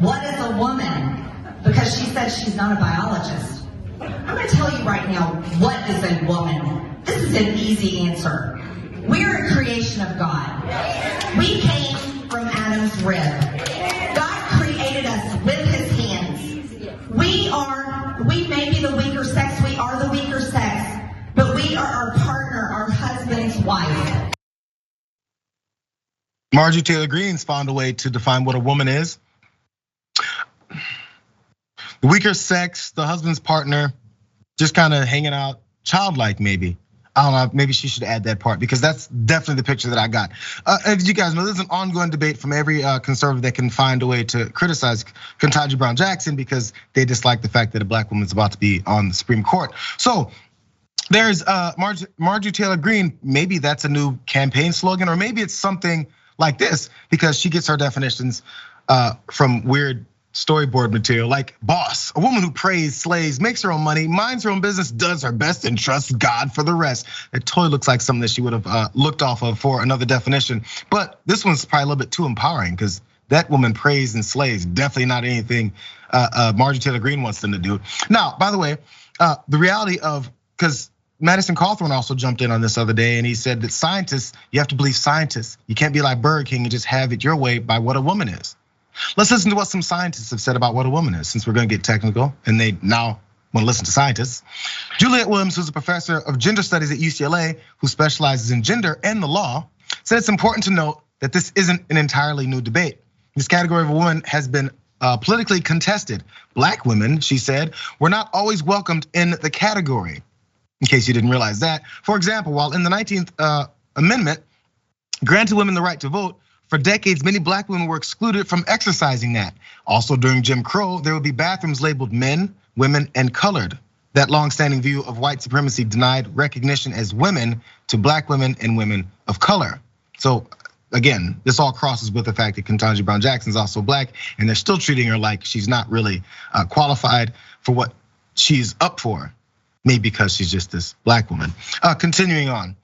what is a woman? Because she said she's not a biologist. I'm going to tell you right now, what is a woman? This is an easy answer. We're a creation of God. We came from Adam's rib. God created us with his hands. We may be the weaker sex, we are the weaker sex, but we are our partner, our husband's wife. Marjorie Taylor Greene's found a way to define what a woman is. The weaker sex, the husband's partner, just kind of hanging out, childlike maybe. I don't know, maybe she should add that part because that's definitely the picture that I got. As you guys know, there's an ongoing debate from every conservative that can find a way to criticize Ketanji Brown Jackson because they dislike the fact that a black woman is about to be on the Supreme Court. So there's Marjorie Taylor Greene, maybe that's a new campaign slogan, or maybe it's something like this because she gets her definitions from weird storyboard material like boss, a woman who prays, slays, makes her own money, minds her own business, does her best, and trusts God for the rest. It totally looks like something that she would have looked off of for another definition. But this one's probably a little bit too empowering because that woman prays and slays. Definitely not anything Marjorie Taylor Greene wants them to do. Now, by the way, the reality of, because Madison Cawthorn also jumped in on this other day and he said that scientists, you have to believe scientists. You can't be like Burger King and just have it your way by what a woman is. Let's listen to what some scientists have said about what a woman is, since we're gonna get technical and they now wanna listen to scientists. Juliet Williams, who's a professor of gender studies at UCLA, who specializes in gender and the law, said it's important to note that this isn't an entirely new debate. This category of a woman has been politically contested. Black women, she said, were not always welcomed in the category. In case you didn't realize that. For example, while in the 19th Amendment granted women the right to vote, for decades, many black women were excluded from exercising that. Also during Jim Crow, there would be bathrooms labeled men, women, and colored. That longstanding view of white supremacy denied recognition as women to black women and women of color. So again, this all crosses with the fact that Ketanji Brown Jackson is also black and they're still treating her like she's not really qualified for what she's up for. Maybe because she's just this black woman. Continuing on.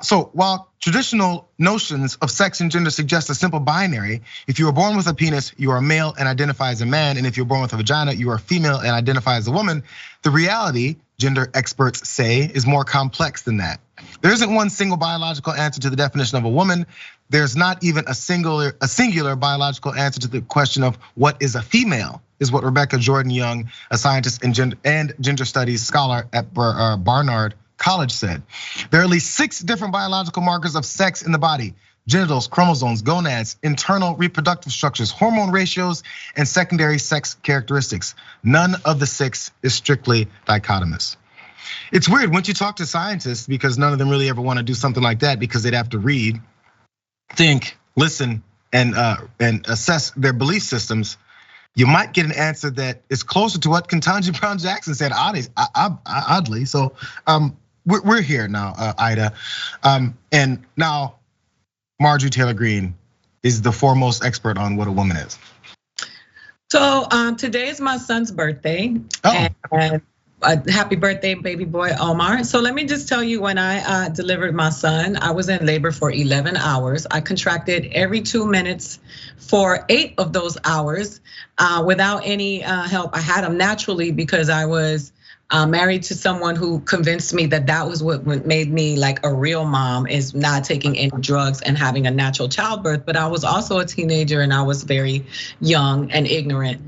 So while traditional notions of sex and gender suggest a simple binary, if you were born with a penis, you are a male and identify as a man, and if you're born with a vagina, you are female and identify as a woman. The reality, gender experts say, is more complex than that. There isn't one single biological answer to the definition of a woman. There's not even a singular biological answer to the question of what is a female, is what Rebecca Jordan Young, a scientist and gender studies scholar at Barnard College said. There are at least 6 different biological markers of sex in the body: genitals, chromosomes, gonads, internal reproductive structures, hormone ratios, and secondary sex characteristics. None of the 6 is strictly dichotomous. It's weird once you talk to scientists, because none of them really ever want to do something like that because they'd have to read, think, listen, and assess their belief systems. You might get an answer that is closer to what Ketanji Brown Jackson said, oddly. So we're here now, Ida. And now Marjorie Taylor Greene is the foremost expert on what a woman is. So today is my son's birthday. Oh. And happy birthday, baby boy Omar. So let me just tell you, when I delivered my son, I was in labor for 11 hours. I contracted every 2 minutes for 8 of those hours without any help. I had him naturally because I was married to someone who convinced me that that was what made me like a real mom, is not taking any drugs and having a natural childbirth. But I was also a teenager and I was very young and ignorant.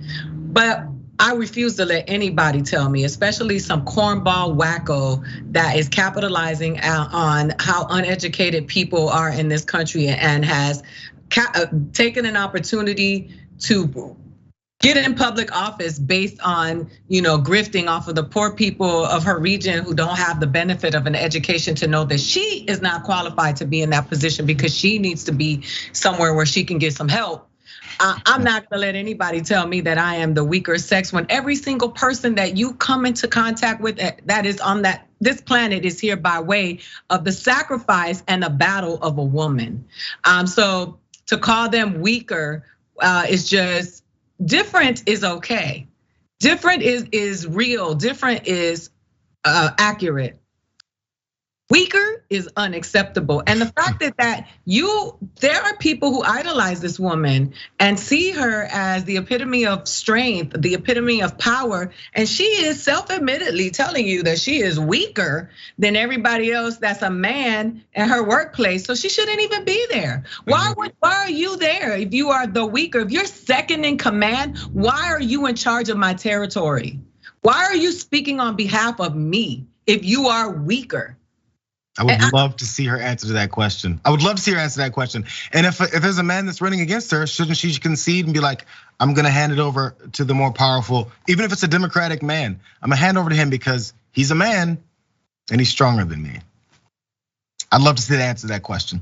But I refuse to let anybody tell me, especially some cornball wacko that is capitalizing on how uneducated people are in this country and has taken an opportunity to get in public office based on, grifting off of the poor people of her region who don't have the benefit of an education to know that she is not qualified to be in that position because she needs to be somewhere where she can get some help. I'm not gonna let anybody tell me that I am the weaker sex when every single person that you come into contact with that is on this planet is here by way of the sacrifice and the battle of a woman. So to call them weaker is just, different is okay. Different is real, different is accurate. Weaker is unacceptable. And the fact that there are people who idolize this woman and see her as the epitome of strength, the epitome of power. And she is self-admittedly telling you that she is weaker than everybody else that's a man in her workplace. So she shouldn't even be there. Why are you there if you are the weaker? If you're second in command, why are you in charge of my territory? Why are you speaking on behalf of me if you are weaker? I would love to see her answer to that question. I would love to see her answer that question. And if there's a man that's running against her, shouldn't she concede and be like, I'm gonna hand it over to the more powerful, even if it's a Democratic man, I'm gonna hand over to him because he's a man and he's stronger than me. I'd love to see the answer to that question.